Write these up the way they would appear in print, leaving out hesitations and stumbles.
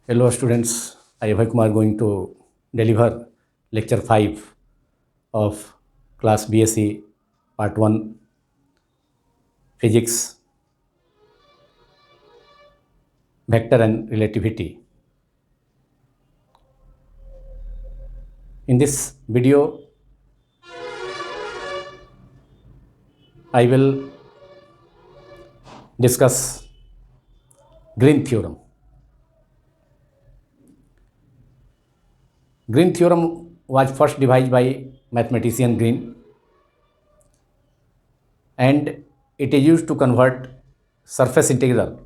Hello students, I am Abhay Kumar going to deliver lecture 5 of class BSc part 1 physics, vector and relativity. In this video, I will discuss Green theorem. Green theorem was first devised by mathematician Green, and it is used to convert surface integral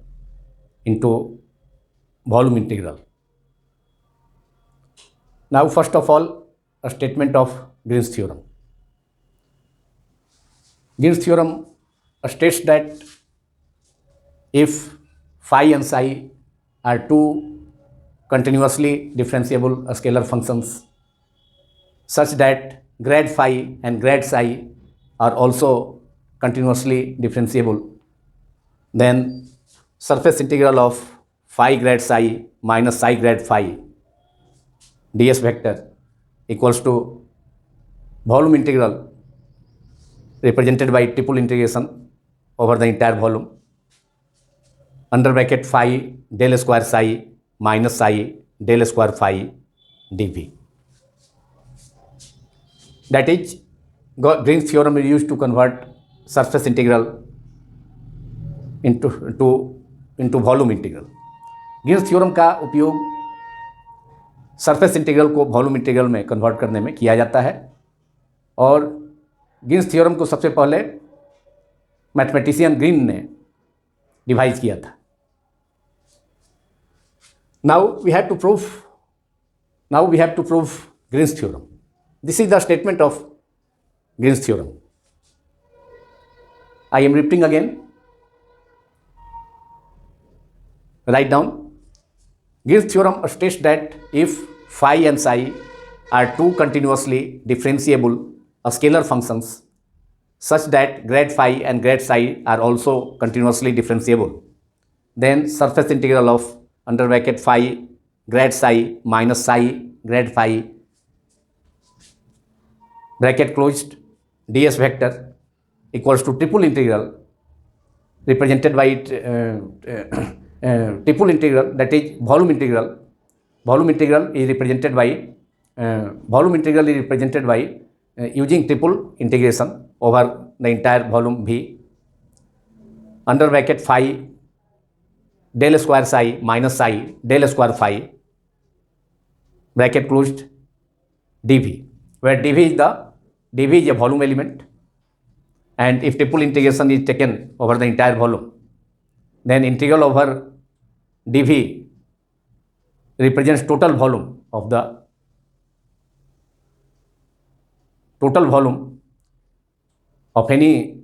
into volume integral. Now, first of all, a statement of Green's theorem. Green's theorem states that if phi and psi are two continuously differentiable scalar functions such that grad phi and grad psi are also continuously differentiable, then surface integral of phi grad psi minus psi grad phi ds vector equals to volume integral represented by triple integration over the entire volume under bracket phi del square psi minus psi del square phi dv. That is, Green's theorem is used to convert surface integral into volume integral. Green's theorem का उपयोग surface integral को volume integral में convert करने में किया जाता है और ग्रीन्स थ्योरम को सबसे पहले मैथमेटिशियन ग्रीन ने डिवाइज किया था. Now we have to prove Green's theorem. This is the statement of Green's theorem. I am repeating again. Right down. Green's theorem states that if phi and psi are two continuously differentiable scalar functions such that grad phi and grad psi are also continuously differentiable, then surface integral of under bracket phi grad psi minus psi grad phi bracket closed ds vector equals to triple integral represented by triple integral, that is volume integral. Volume integral is represented by using triple integration over the entire volume V under bracket phi del square psi minus psi del square phi bracket closed dv, where dv is a volume element, and if triple integration is taken over the entire volume, then integral over dv represents total volume of any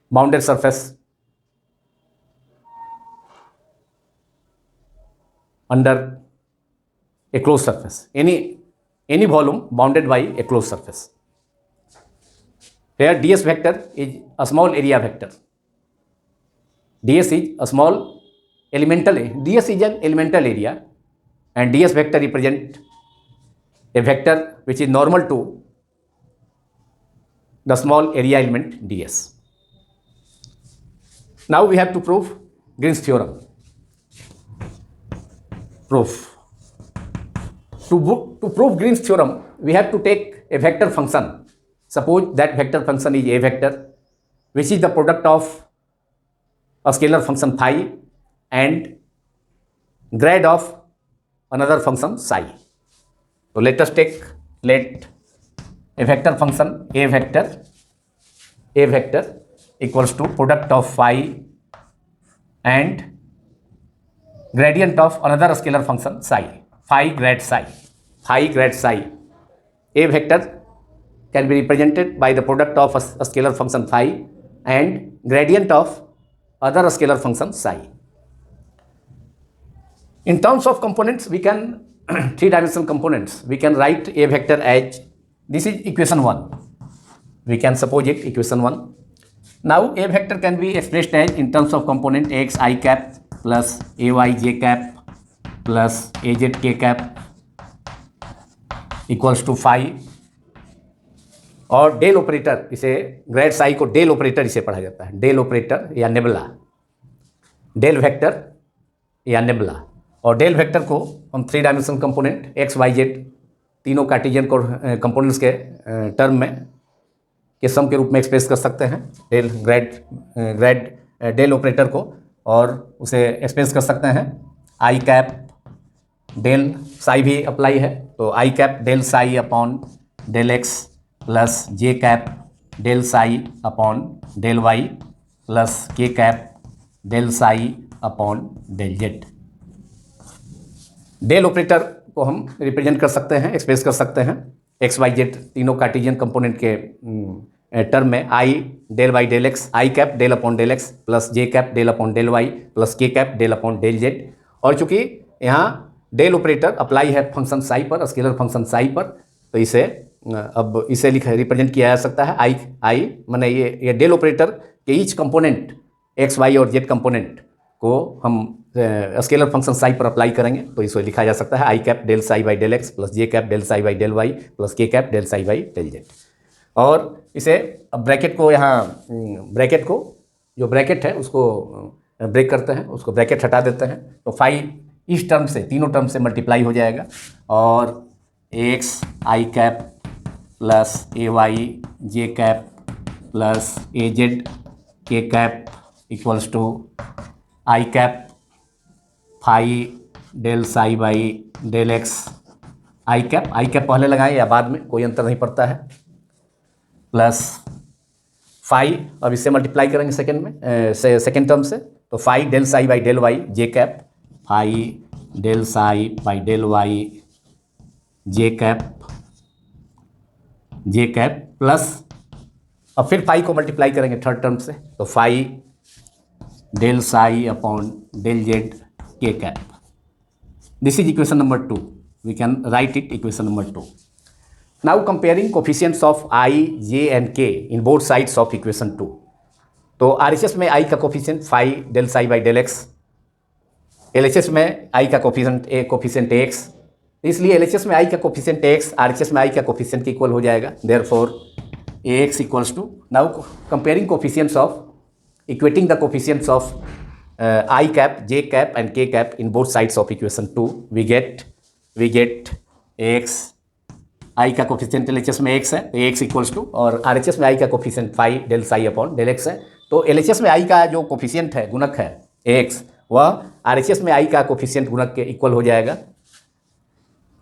bounded surface under a closed surface, any volume bounded by a closed surface. Here ds vector is a small area vector. ds is an elemental area, and ds vector represent a vector which is normal to the small area element ds. Now we have to prove Green's theorem. Proof. To prove Green's theorem, we have to take a vector function. Suppose that vector function is a vector which is the product of a scalar function phi and grad of another function psi. So let a vector function a vector equals to product of phi and gradient of another scalar function psi, phi grad psi. A vector can be represented by the product of a scalar function phi and gradient of other scalar function psi. In terms of components, we can three-dimensional components. We can write a vector as, this is equation 1. We can suppose it equation 1. Now a vector can be expressed as in terms of component x I cap plus A Y J cap plus A Z के cap equals to five. और del operator, इसे grad psi को del operator इसे पढ़ा जाता है, del operator या nabla, del vector या नेबुला। और डेल वेक्टर को हम 3 dimensional component X Y Z तीनों कार्टेशियन कंपोनेंट्स के टर्म में के सम के रूप में एक्सप्रेस कर सकते हैं, डेल ग्रेड डेल ऑपरेटर को। और उसे एक्सप्रेस कर सकते हैं आई कैप डेल साई भी अप्लाई है, तो i cap del psi upon del x plus J cap del psi upon del Y plus के cap del psi upon del Z. Del operator को हम रिप्रेजेंट कर सकते हैं, एक्सप्रेस कर सकते हैं एक्स वाई जेड तीनों कार्टेशियन कंपोनेंट के टर्म में, i del Y del x, I cap del upon del x plus J cap del upon del Y plus के cap del upon del z. और चूंकि यहाँ डेल ऑपरेटर अप्लाई है function psi पर, scalar function psi पर, तो इसे अब इसे रिप्रेजेंट किया जा सकता है आई माने ये डेल ऑपरेटर के ईच कंपोनेंट एक्स वाई और जेड कंपोनेंट को हम स्केलर फंक्शन साई पर अप्लाई करेंगे, तो इसे लिखा जा सकता है i cap del psi by del x plus J cap del psi by del Y plus के cap del psi by del z. और इसे अब ब्रैकेट को यहाँ ब्रैकेट को जो ब्रैकेट है उसको ब्रेक करते हैं, उसको ब्रैकेट हटा देते हैं, तो फाइव इस टर्म से तीनों टर्म से मल्टीप्लाई हो जाएगा और X I cap plus A Y J cap plus A Z के cap equals to I cap phi del psi by del x. I cap पहले लगाएं या बाद में, कोई अंतर नहीं पड़ता है, प्लस फाई, अब इससे मल्टीप्लाई करेंगे सेकेंड में सेकेंड टर्म से, तो phi del psi by del Y J cap phi del psi by del Y J cap plus, अब फिर फाई को मल्टीप्लाई करेंगे थर्ड टर्म से, तो phi del psi upon del z के cap. This is equation number 2. We can write it equation number 2. Now comparing coefficients of I, J and K in both sides of equation 2. तो RHS में I का coefficient phi del psi by del X, LHS में I का coefficient X, इसलिए LHS में I का coefficient X RHS में I का कोफिशिएंट के इक्वल हो जाएगा, therefore AX equals to, now comparing coefficients of, equating the coefficients of I cap, J cap and K cap in both sides of equation 2, we get AX, I का coefficient LHS में x है, तो AX equals to, और RHS में I का coefficient phi del psi upon del X है, तो LHS में I का जो कोफिशिएंट है गुणक है AX, वह RHS में I का कोफिशिएंट गुणक के इक्वल हो जाएगा,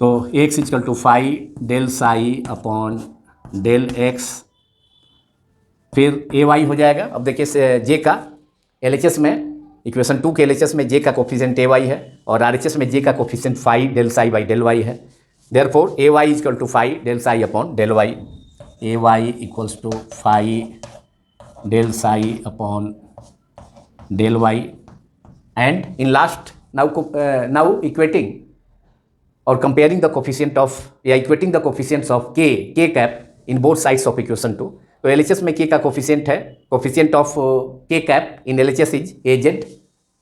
तो AX equal to phi del psi upon del X, फिर AY हो जाएगा। अब देखिए J का LHS में, इक्वेशन 2 के LHS में J का कोफिशिएंट AY है और RHS में J का coefficient phi del psi by del Y है, therefore AY equal to phi del psi upon del Y, AY equals to phi del psi upon del Y, and in last now equating और comparing the coefficient of, या equating the coefficients of K cap in both sides of equation 2। तो LHS में K का coefficient है, coefficient of K cap in LHS is AZ,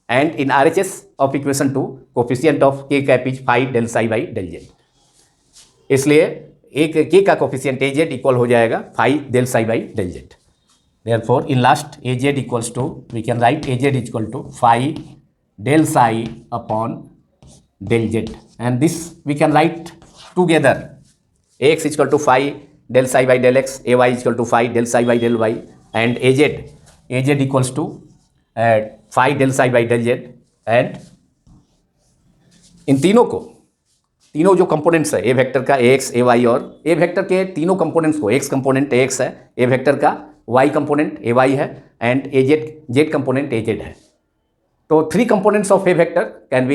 and in RHS of equation 2 coefficient of K cap is phi del psi by del Z, इसलिए एक K का coefficient AZ equal हो जाएगा phi del psi by del Z, therefore in last AZ equals to, we can write AZ equal to phi del psi upon del Z, and this we can write together, AX equal to phi del psi by del x, AY is equal to phi del psi by del y, and AZ equals to phi del psi by del z, and इन तीनों को, तीनों जो components है A vector का AX, AY, और ए vector के तीनों components को, X कंपोनेंट AX है, ए वेक्टर का Y कंपोनेंट AY है, एंड Z कंपोनेंट AZ है, तो 3 components of a vector can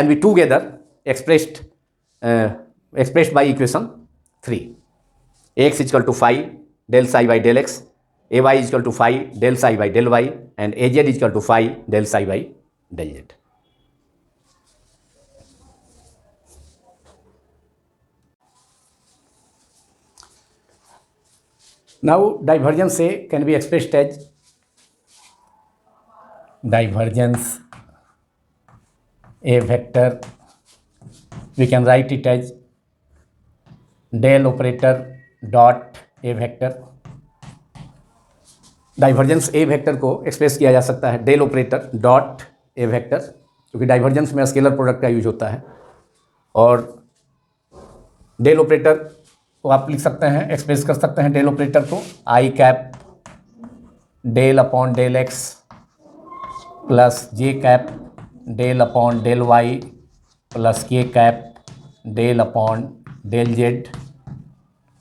be together expressed by equation 3. AX is equal to phi del psi by del x, AY is equal to phi del psi by del y, and AZ is equal to phi del psi by del z. Now divergence A can be expressed as divergence A vector, we can write it as del operator dot A vector. Divergence A vector को express किया जा सकता है del operator dot A vector, क्योंकि divergence में scalar product का use होता है। और डेल ऑपरेटर को आप लिख सकते हैं, एक्सप्रेस कर सकते हैं डेल ऑपरेटर को I cap del upon del x plus J cap del upon del Y plus के cap del upon del Z,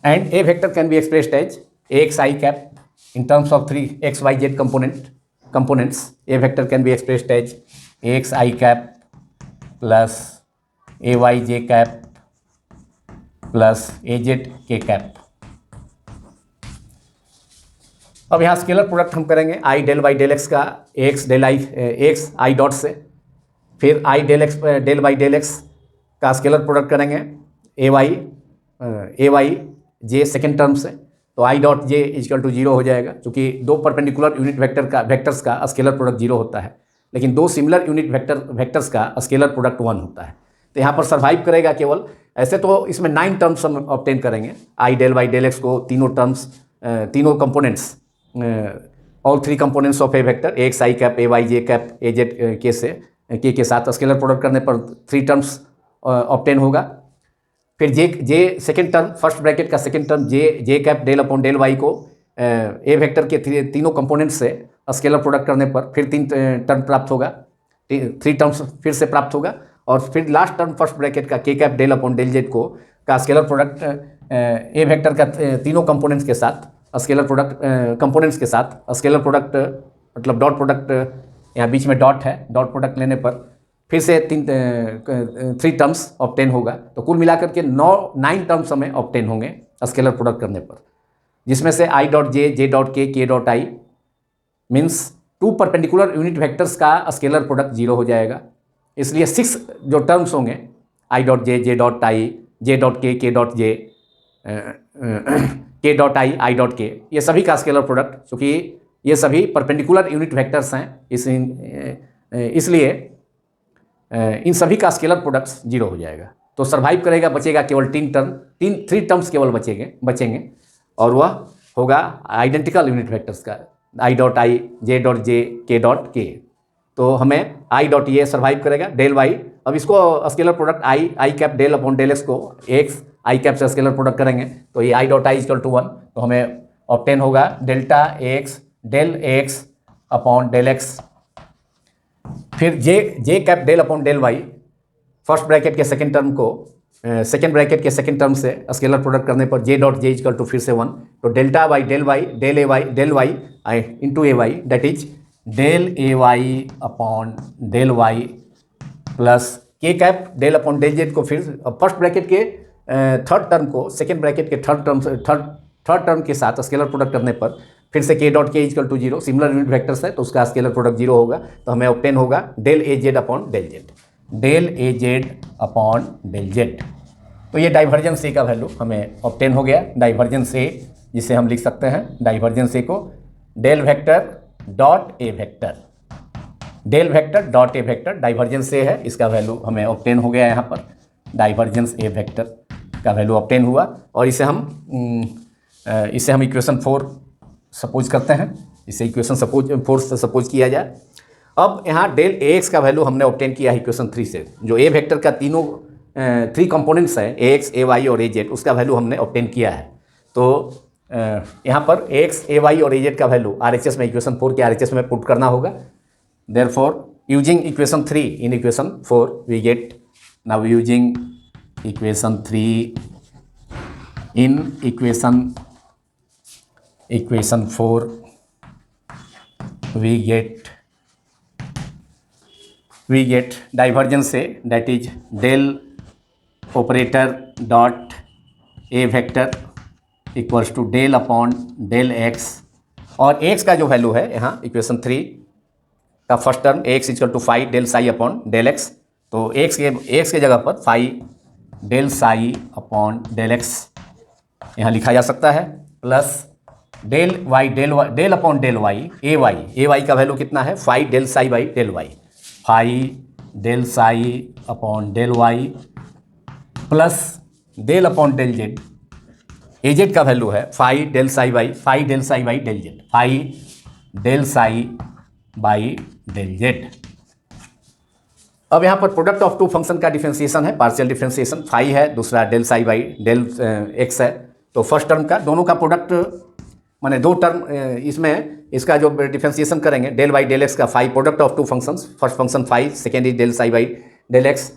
and A vector can be expressed as X I cap in terms of three x y z components. A vector can be expressed as ax I cap plus ay j cap plus az k cap. अब यहाँ scalar product हम करेंगे I del Y del X का X del I X I dot से, फिर I del Y del X का scalar product करेंगे A Y J second term से, तो I dot J equal to zero हो जाएगा, क्योंकि दो परपेंडिकुलर यूनिट वेक्टर्स का स्केलर प्रोडक्ट जीरो होता है, लेकिन दो सिमिलर यूनिट वेक्टर्स का स्केलर प्रोडक्ट 1 होता है। तो यहाँ पर सर्वाइव करेगा केवल, ऐसे तो इसमें 9 टर्म्स हम ऑब्टेन करेंगे I del Y del X को, तीनों components all 3 components of A vector X I cap A Y J cap A Z K साथ स्केलर प्रोडक्ट करने पर 3 टर्म्स ऑब्टेन होगा। फिर J second term, first bracket का second term J cap del upon del Y को A vector के तीनों components से स्केलर प्रोडक्ट करने पर फिर 3 टर्म प्राप्त होगा, 3 टर्म्स फिर से प्राप्त होगा। और फिर लास्ट टर्म फर्स्ट ब्रैकेट का K cap del upon del Z को का स्केलर प्रोडक्ट ए वेक्टर का तीनों कंपोनेंट्स के साथ स्केलर प्रोडक्ट मतलब डॉट प्रोडक्ट, यहाँ बीच में डॉट है, डॉट प्रोडक्ट लेने पर फिर से 3 टर्म्स ऑब्टेन होगा। तो कुल मिलाकर के 9 टर्म्स हमें ऑब्टेन होंगे स्केलर प्रोडक्ट करने पर, जिसमें से आई डॉट जे डॉट के dot I means 2 perpendicular unit vectors का स्केलर प्रोडक्ट 0 हो जाएगा। इसलिए 6 जो टर्म्स होंगे आई dot J dot I J dot के डॉट जे के डॉट आई डॉट के, ये सभी का स्केलर प्रोडक्ट, क्योंकि ये सभी परपेंडिकुलर यूनिट वेक्टर्स हैं, इसलिए इन सभी का स्केलर प्रोडक्ट्स 0 हो जाएगा। तो सर्वाइव करेगा, बचेगा केवल 3 टर्म्स केवल बचेंगे, और वह होगा आइडेंटिकल यूनिट वेक्टर्स का आई डॉट आई जे डॉट के। तो हमें आई डॉट ये सर्वाइव करेगा डेल वाई। अब इसको scalar product I cap del upon del X को एक्स आई कैप से स्केलर प्रोडक्ट करेंगे, तो ये I dot I equal to 1, तो हमें ऑब्टेन होगा delta X del X upon del X. फिर J cap del upon del Y first bracket के सेकेंड टर्म को सेकेंड ब्रैकेट के सेकेंड टर्म से स्केलर प्रोडक्ट करने पर J dot J equal to फिर से 1, तो delta Y del Y into A Y, that is del A Y upon del Y plus के cap del upon del Z को फिर फर्स्ट ब्रैकेट के थर्ड टर्म को सेकेंड ब्रैकेट के third term के साथ स्केलर प्रोडक्ट करने पर फिर से K dot K equal to 0, similar unit vectors है तो उसका स्केलर प्रोडक्ट 0 होगा। तो हमें ऑब्टेन होगा del A Z upon del Z, del A Z upon del Z. तो ये डाइवर्जेंस ए का वैल्यू हमें ऑब्टेन हो गया। डाइवर्जेंस ए, जिसे हम लिख सकते हैं डाइवर्जेंस ए को del vector dot A vector, del vector dot A vector divergence A है, इसका वैल्यू हमें ऑब्टेन हो गया। यहाँ पर डाइवर्जेंस ए वेक्टर का वैल्यू ऑब्टेन हुआ, और इसे हम इक्वेशन 4 सपोज करते हैं, इसे इक्वेशन 4 से सपोज किया जाए। अब यहाँ डेल ए एक्स का वैल्यू हमने ऑब्टेन किया है इक्वेशन 3 से, जो ए वेक्टर का तीनों 3 कंपोनेंट्स हैं ए एक्स ए वाई और ए जेड, उसका वैल्यू हमने ऑब्टेन किया है। तो यहाँ पर ए एक्स ए वाई और ए जेड का वैल्यू RHS में इक्वेशन 4 के RHS में पुट करना होगा। Therefore using equation 3 in equation 4 we get, now using equation 3 in equation 4 we get divergence A, that is del operator dot A vector equals to del upon del x, और x का जो value है यहाँ equation 3 का first term x equal to phi del psi upon del X, तो x के जगह पर phi del psi upon del X यहाँ लिखा जा सकता है, plus del upon del Y A Y का वैल्यू कितना है, phi del psi by del Y, phi del psi upon del Y plus del upon del Z, A Z का value है phi del psi by del z, phi del psi by del Z. अब यहाँ पर product of two function का differentiation है, partial differentiation, phi है, दूसरा del psi by del X है। तो फर्स्ट टर्म का दोनों का प्रोडक्ट माने दो टर्म इसमें इसका जो डिफरेंशिएशन करेंगे डेल बाई डेल एक्स का, phi product of two functions, first function phi, second is del psi by del X.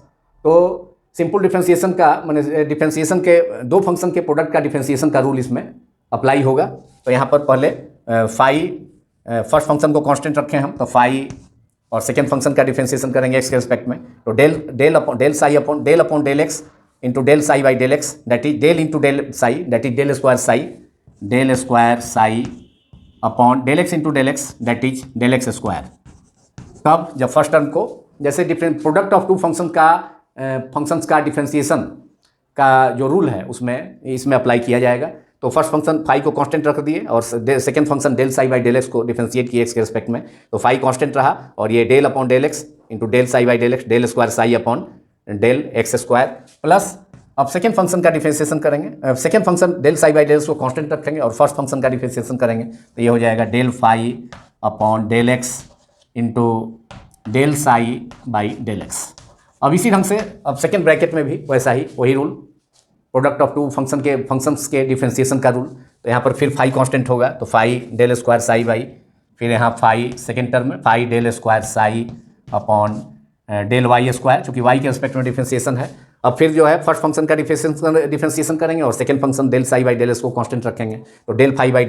तो सिंपल डिफरेंशिएशन का माने डिफरेंशिएशन के दो फंक्शन के प्रोडक्ट का डिफरेंशिएशन का रूल इसमें अप्लाई होगा। तो यहाँ पर पहले फाई फर्स्ट फंक्शन को कांस्टेंट रखें हम, तो फाई और सेकेंड फंक्शन का डिफरेंशिएशन करेंगे एक्स के रिस्पेक्ट में, तो del psi upon del x into del psi by del X, that is del into del psi, that is del square psi upon del x into del X, that is del x square. तब जब first term को जैसे different product of two functions का differentiation का जो rule है उसमें इसमें अप्लाई किया जाएगा। तो फर्स्ट फंक्शन फाई को कांस्टेंट रख दिए और second function del psi by del X को डिफरेंशिएट किए एक्स के रिस्पेक्ट में, तो फाई कांस्टेंट रहा और ये del upon del x into del psi by del X, del square psi upon del x square plus अब सेकेंड फंक्शन का डिफरेंशिएशन करेंगे, second function del psi by del X को constant रखेंगे और first function का differentiation करेंगे, तो ये हो जाएगा del phi upon del x into del psi by del X. अब इसी ढंग से अब सेकेंड ब्रैकेट में भी वैसा ही वही rule, product of two functions के डिफरेंशिएशन का रूल। तो यहाँ पर फिर फाई कांस्टेंट होगा, तो phi del square psi by, फिर यहाँ फाई सेकेंड टर्म में phi del square psi upon del Y square, चूँकि वाई के रिस्पेक्ट में डिफरेंशिएशन है। अब फिर जो है फर्स्ट फंक्शन का डिफरेंशिएशन करेंगे और second function del psi by del S को कांस्टेंट रखेंगे, तो del phi by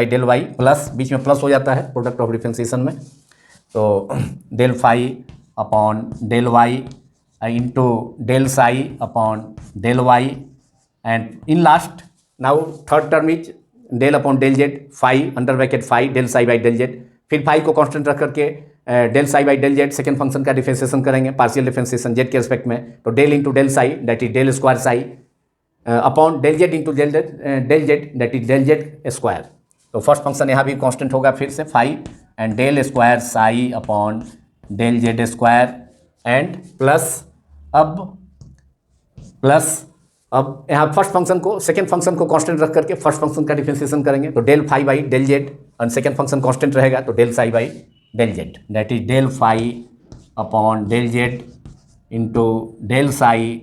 del Y plus बीच में प्लस हो जाता है प्रोडक्ट ऑफ डिफरेंशिएशन में, तो del phi upon del Y into del psi upon del Y and in last now third term is del upon del z, phi under bracket phi del psi by del z, फिर phi को constant रख करके del psi by del z second function का differentiation करेंगे, partial differentiation z के respect में, तो del into del psi that is del square psi upon del Z into del z that is del Z square. तो first function यहाँ भी constant होगा फिर से phi and del square psi upon del Z square and plus अब यहाँ first function को second function को कांस्टेंट रख करके फर्स्ट फंक्शन का डिफरेंशिएशन करेंगे, तो del phi by del z और सेकेंड फंक्शन कांस्टेंट रहेगा, तो del psi by del z that is del phi upon del Z into del psi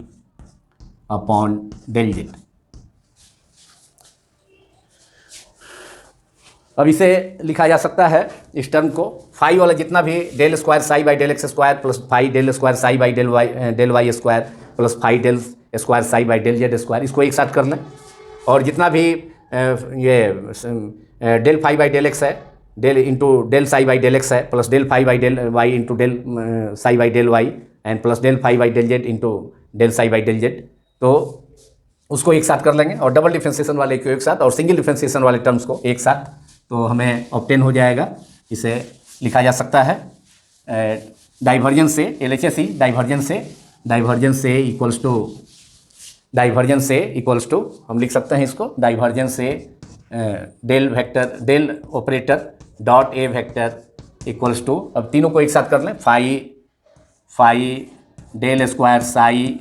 upon del Z. अब इसे लिखा जा सकता है इस टर्म को, फाई वाला जितना भी del square psi by del x square plus phi del square psi by del Y square plus phi del square psi by del Z square, इसको एक साथ कर लें, और जितना भी ये del phi by del X है del into del psi by del X है plus del phi by del Y into del psi by del Y and plus del phi by del Z into del psi by del Z, तो उसको एक साथ कर लेंगे और double differentiation वाले को एक साथ और सिंगल डिफरेंशिएशन वाले टर्म्स को एक साथ, तो हमें ऑब्टेन हो जाएगा। इसे लिखा जा सकता है डाइवर्जेंस से LHS डाइवर्जेंस से इक्वल्स टू हम लिख सकते हैं इसको डाइवर्जेंस से del operator dot A vector equals to, अब तीनों को एक साथ कर लें, phi del square psi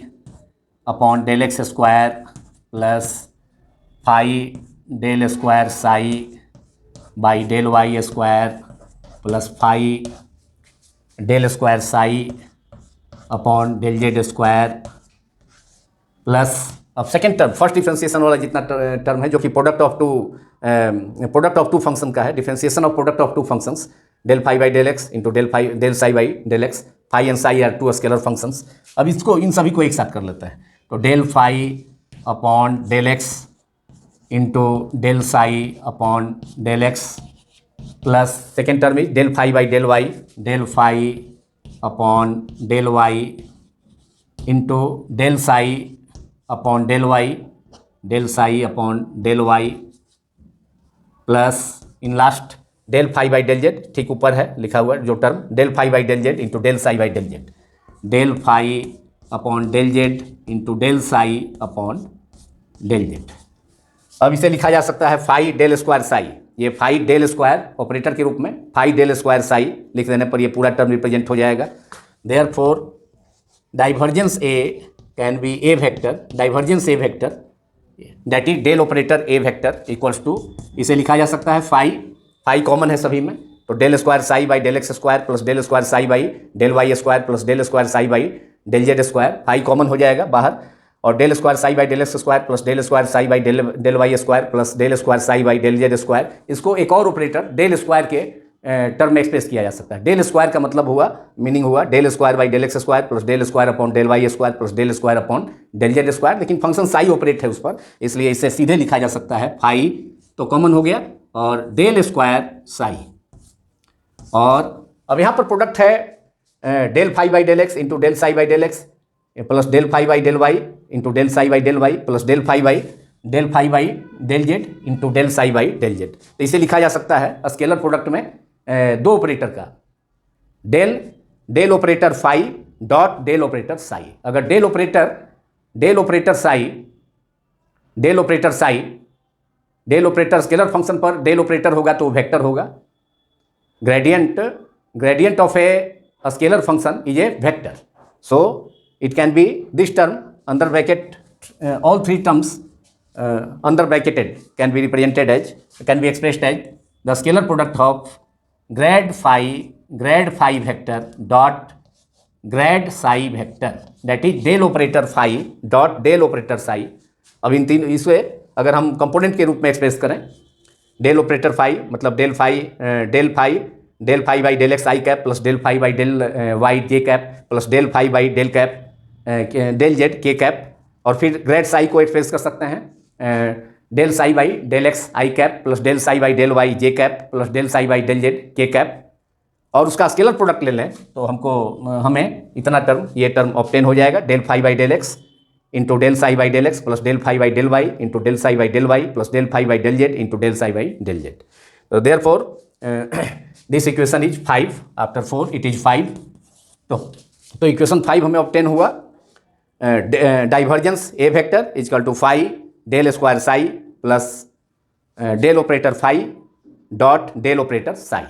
upon del x square plus phi del square psi by del Y square plus phi del square psi upon del Z square plus अब second term first differentiation वाला जितना term है जो कि product of two function का है, differentiation of product of two functions del phi by del x into del psi by del x, phi and psi are two scalar functions. अब इसको इन सभी को एक साथ कर लेते हैं, तो del phi upon del x into del psi upon del x plus second term is del phi by del phi upon del Y into del psi upon del psi upon del Y plus in last del phi by del z, ठीक ऊपर है लिखा हुआ जो term del phi by del Z into del psi by del Z, del phi upon del Z into del psi upon del Z. अब इसे लिखा जा सकता है फाई डेल स्क्वायर साई, ये फाई डेल स्क्वायर ऑपरेटर के रूप में फाई डेल स्क्वायर साई लिख देने पर ये पूरा टर्म रिप्रेजेंट हो जाएगा। Therefore divergence A can be A vector, divergence A vector that is del operator A vector equals to, इसे लिखा जा सकता है फाई, फाई कॉमन है सभी में, तो del square psi by del x square plus del square psi by del Y square plus del square psi by del Z square, phi common हो जाएगा बाहर, और del square psi by del x square plus del square psi by del Y square plus del square psi by del Z square, इसको एक और operator del square के term में express किया जा सकता है। डेल स्क्वायर का मतलब हुआ, मीनिंग हुआ del square by del x square plus del square upon del Y square plus del square upon del Z square, लेकिन फंक्शन साई ऑपरेट है उस पर, इसलिए इसे सीधे लिखा जा सकता है फाई तो कॉमन हो गया और डेल स्क्वायर साई, और अब यहाँ पर प्रोडक्ट है del phi by del x into del psi by del x plus del phi by del Y into del psi by del Y plus del phi by del Z into del psi by del Z. तो इसे लिखा जा सकता है scalar product में दो operator का, del operator phi dot del operator psi. अगर डेल ऑपरेटर स्केलर फंक्शन पर डेल ऑपरेटर होगा तो वेक्टर होगा, gradient of a scalar function is a vector, so it can be this term under bracket, all three terms under bracketed can be represented as, can be expressed as the scalar product of grad phi vector dot grad psi vector, that is del operator phi dot del operator psi। अब इन तीन इसे अगर हम component के रूप में express करें, del operator phi मतलब del phi by del x I cap plus del phi by del Y J cap plus del phi by del cap del z के कैप, और फिर ग्रेड साई को express कर सकते हैं del psi by del x I cap plus del psi by del Y J cap plus del psi by del z के cap, और उसका स्केलर प्रोडक्ट ले लें तो हमें इतना टर्म, ये टर्म ऑब्टेन हो जाएगा, del phi by del x into del psi by del x plus del phi by del Y into del psi by del Y plus del phi by del Z into del psi by del Z. तो therefore this equation is 5, after 4 it is 5। तो equation 5 हमें obtain हुआ, divergence A vector is equal to phi del square psi plus del operator phi dot del operator psi.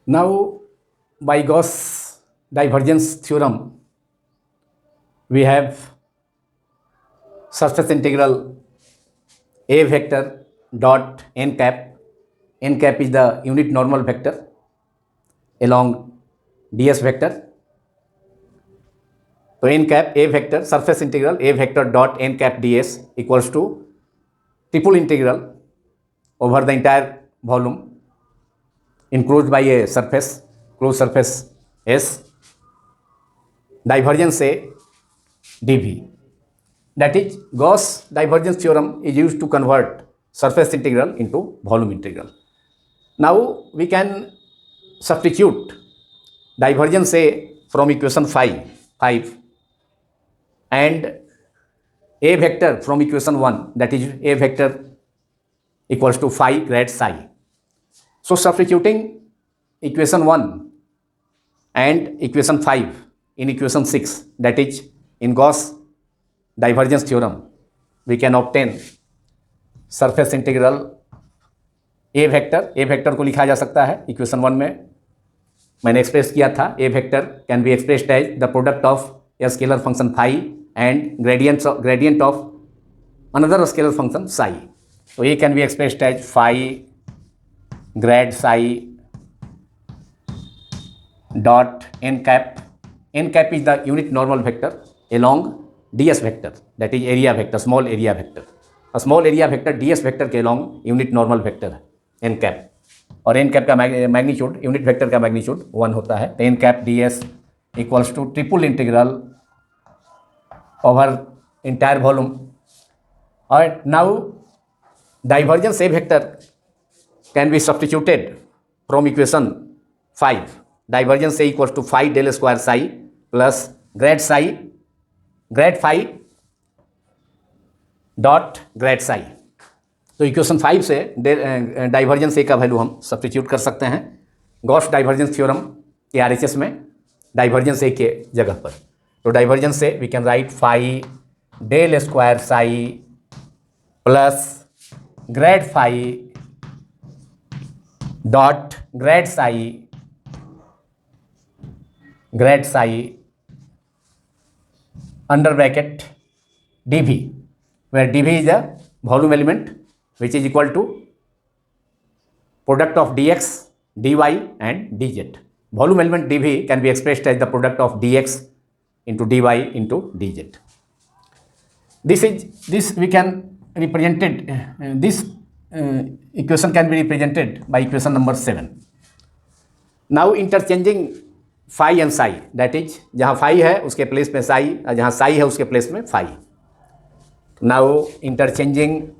Now by Gauss divergence theorem we have surface integral a vector dot n cap is the unit normal vector along ds vector, तो n cap a vector surface integral a vector dot n cap ds equals to triple integral over the entire volume enclosed by a surface, closed surface S, divergence A dV. That is, Gauss divergence theorem is used to convert surface integral into volume integral. Now we can substitute divergence A from equation 5 and A vector from equation 1, that is A vector equals to phi grad psi. So substituting equation 1 and equation 5 in equation 6, that is in Gauss divergence theorem, we can obtain surface integral A vector को लिखा जा सकता है equation 1 में मैंने express किया था, A vector can be expressed as the product of a scalar function phi and gradient of another scalar function psi. So A can be expressed as phi grad psi dot n cap is the unit normal vector along ds vector, that is area vector, small area vector, a small area vector ds vector के along unit normal vector है n cap, और n cap का magnitude unit vector का magnitude 1 होता है, तो n cap ds equals to triple integral over entire volume. और now divergence A vector can be substituted from equation 5, divergence A equals to phi del square psi plus grad phi dot grad psi। तो equation 5 से divergence ए का value हम substitute कर सकते हैं Gauss divergence theorem के RHS में, divergence A के जगह पर। तो डाइवर्जेंस से we can write phi del square psi plus grad phi dot grad psi under bracket dv, where dv is a volume element which is equal to product of dx, dy and dz. Volume element dv can be expressed as the product of dx into dy into dz. This we can represented this equation can be represented by equation number 7. Now interchanging phi and psi, that is जहाँ phi है उसके place में psi और जहाँ psi है उसके place में phi. Now interchanging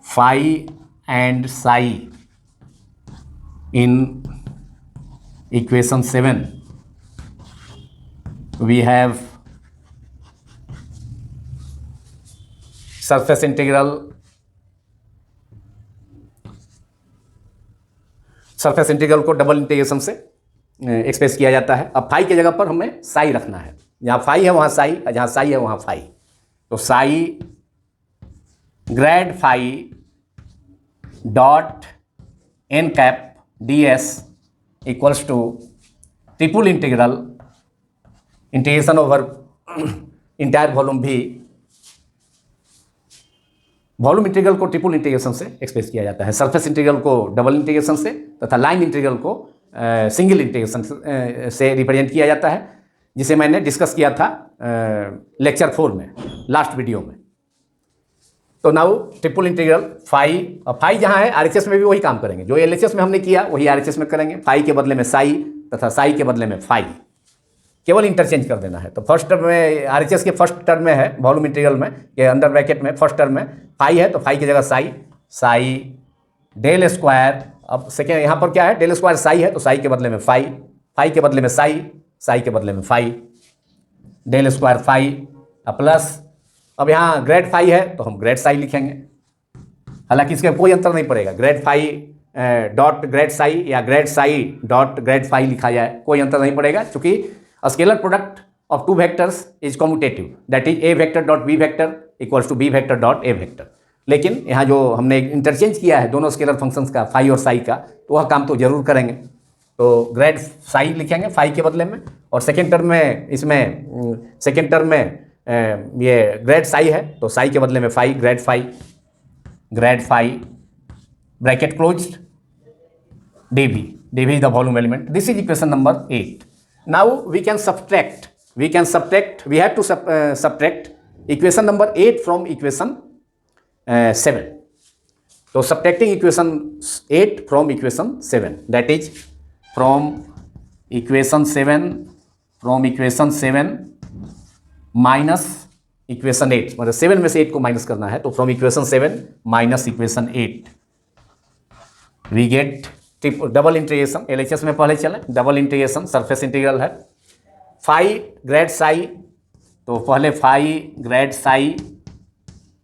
phi and psi in equation 7, we have surface integral को डबल इंटीग्रेशन से एक्सप्रेस किया जाता है। अब फाई के जगह पर हमें साई रखना है, जहाँ फाई है वहाँ साई, जहाँ साई है वहाँ फाई। तो psi grad phi dot n cap D s equals to triple integration over entire volume भी। वॉल्यूम इंटीग्रल को ट्रिपल इंटीग्रेशन से एक्सप्रेस किया जाता है, सरफेस इंटीग्रल को डबल इंटीग्रेशन से तथा लाइन इंटीग्रल को सिंगल इंटीग्रेशन से रिप्रेजेंट किया जाता है, जिसे मैंने डिस्कस किया था लेक्चर 4 में, लास्ट वीडियो में। तो नाउ ट्रिपल इंटीग्रल फाई, और फाई जहाँ है आरएचएस में भी वही काम करेंगे, जो एलएचएस में हमने किया वही आरएचएस में करेंगे। फाई के बदले में साई तथा साई के बदले में फाई, केवल इंटरचेंज कर देना है। तो फर्स्ट टर्म में आरएचएस के फर्स्ट टर्म में है वॉल्यूम इंटीग्रल में, ये अंडर ब्रैकेट में फर्स्ट टर्म में फाई है, तो फाई की जगह साई डेल स्क्वायर। अब सेकेंड यहाँ पर क्या है, डेल स्क्वायर साई है, तो साई के बदले में फाई के बदले में साई के बदले में phi, del square phi plus. अब यहाँ ग्रेड फाई है तो हम ग्रेड साई लिखेंगे, हालांकि इसका कोई अंतर नहीं पड़ेगा, grad phi dot grad psi या grad psi dot grad phi लिखा जाए, कोई अंतर नहीं पड़ेगा, क्योंकि scalar product of two vectors is commutative, that is A vector dot B vector equals to B vector dot A vector. लेकिन यहाँ जो हमने इंटरचेंज किया है दोनों स्केलर फंक्शंस का, फाई और साई का, तो वह काम तो जरूर करेंगे। तो ग्रेड साई लिखेंगे फाई के बदले में, और सेकेंड टर्म में सेकेंड टर्म में ये ग्रेड साई है, तो साई के बदले में phi, grad phi bracket closed dv is the volume element. This is equation number 8. Now we have to subtract equation number 8 from equation 7. So subtracting equation 8 from equation 7, that is from equation 7 minus equation 8, मतलब 7 में से 8 को minus करना है, तो from equation 7 minus equation 8 we get double integration. LHS में पहले चले, डबल इंटीग्रेशन सरफेस इंटीग्रल है, फाई ग्रेड साई, तो पहले phi grad psi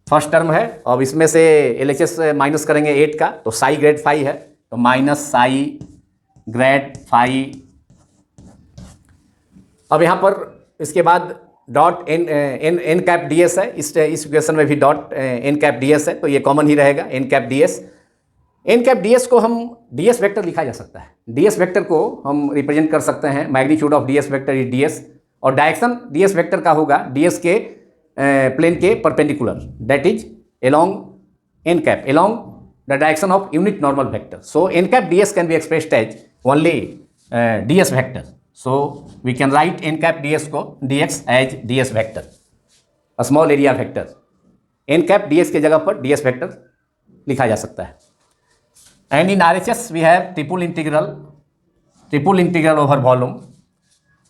first term है, अब इसमें से एलएचएस माइनस करेंगे 8 का, तो साई ग्रेड फाई है, तो माइनस साई ग्रेड फाई। अब यहाँ पर इसके बाद dot n cap D s है, इस इक्वेशन में भी dot n cap D s है, तो ये कॉमन ही रहेगा, n cap D s. N cap D S को हम डी एस वैक्टर लिखा जा सकता है, डी एस वैक्टर को हम रिप्रेजेंट कर सकते हैं, magnitude of D S vector is D S, और डायरेक्शन डी एस वैक्टर का होगा डी एस के प्लेन के perpendicular, that is along N cap, along the direction of unit normal vector. So N cap D S can be expressed as only D S vector, so we can write N cap D S को D X as D S vector, small area vector. N cap D S के जगह पर D S vector लिखा जा सकता है। And in RHS we have triple integral over volume।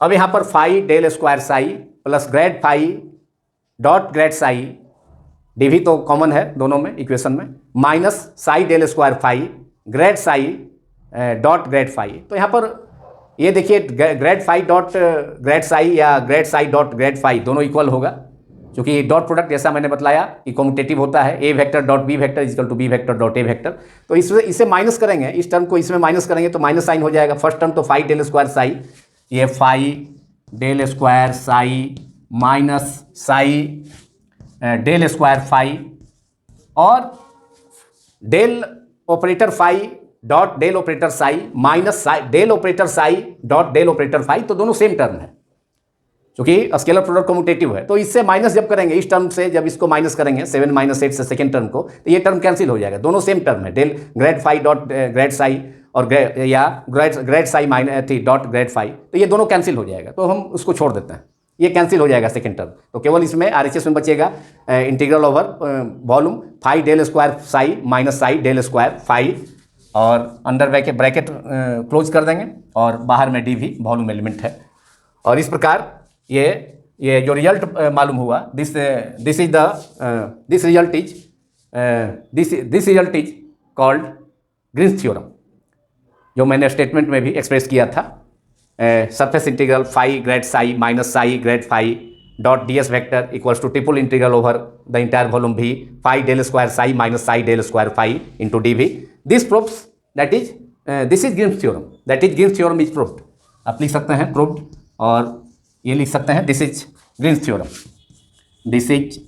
अब यहाँ पर phi del square psi plus grad phi dot grad psi, D V तो कॉमन है दोनों में इक्वेशन में, minus psi del square phi grad psi dot grad phi. तो यहाँ पर ये देखिए grad phi dot grad psi या grad psi dot grad phi दोनों इक्वल होगा, क्योंकि डॉट प्रोडक्ट जैसा मैंने बतलाया कि कॉम्यूटेटिव होता है, A vector dot B vector equal to B vector dot A vector. तो इसे माइनस करेंगे, इस टर्म को इसमें माइनस करेंगे तो माइनस साइन हो जाएगा। फर्स्ट टर्म तो फाई डेल स्क्वायर साई, ये phi del square psi minus psi del square phi, और del operator phi dot del operator psi minus psi del operator psi dot del operator phi, तो दोनों same term है क्योंकि scalar product commutative है। तो इससे minus जब करेंगे, इस टर्म से जब इसको माइनस करेंगे 7 माइनस 8 से सेकेंड टर्म को, तो ये टर्म कैंसिल हो जाएगा। दोनों सेम टर्म है, del grad phi dot grad psi और ग्रेड साई माइनस थी डॉट ग्रेड फाई, तो ये दोनों कैंसिल हो जाएगा। तो हम उसको छोड़ देते हैं, ये कैंसिल हो जाएगा सेकेंड टर्म। तो केवल इसमें RHS में बचेगा integral over volume phi del square psi minus psi del square phi, और अंडर ब्रैकेट क्लोज कर देंगे, और बाहर में डी भी वॉल्यूम एलिमेंट है। और इस प्रकार ये जो रिजल्ट मालूम हुआ, this result is called Green's theorem, जो मैंने स्टेटमेंट में भी एक्सप्रेस किया था। Surface integral phi grad psi minus psi grad phi dot ds vector equals to triple integral over the entire volume भी phi del square psi minus psi del square phi into dv। This proves that is this is Green's theorem, that is Green's theorem is proved. आप लिख सकते हैं proved, और ये लिख सकते हैं this is Green's theorem, this is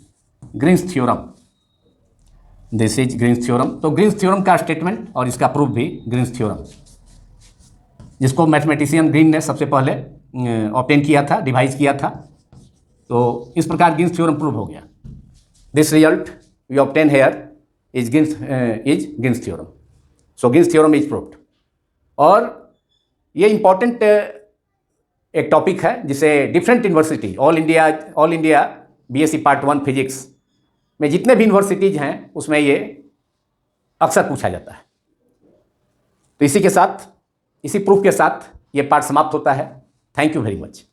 Green's theorem, this is Green's theorem. तो ग्रीन्स थ्योरम का स्टेटमेंट और इसका प्रूफ भी ग्रीन्स थ्योरम, जिसको मैथमेटिशियन ग्रीन ने सबसे पहले ऑब्टेन किया था, डिवाइस किया था। तो इस प्रकार ग्रीन्स थ्योरम प्रूव हो गया। This result we obtain here is Green's theorem, so Green's theorem is proved. और ये इंपॉर्टेंट एक टॉपिक है जिसे different university all India BSc part 1 physics में जितने भी यूनिवर्सिटीज़ हैं उसमें ये अक्सर पूछा जाता है। तो इसी के साथ, इसी प्रूफ के साथ ये पार्ट समाप्त होता है। Thank you very much.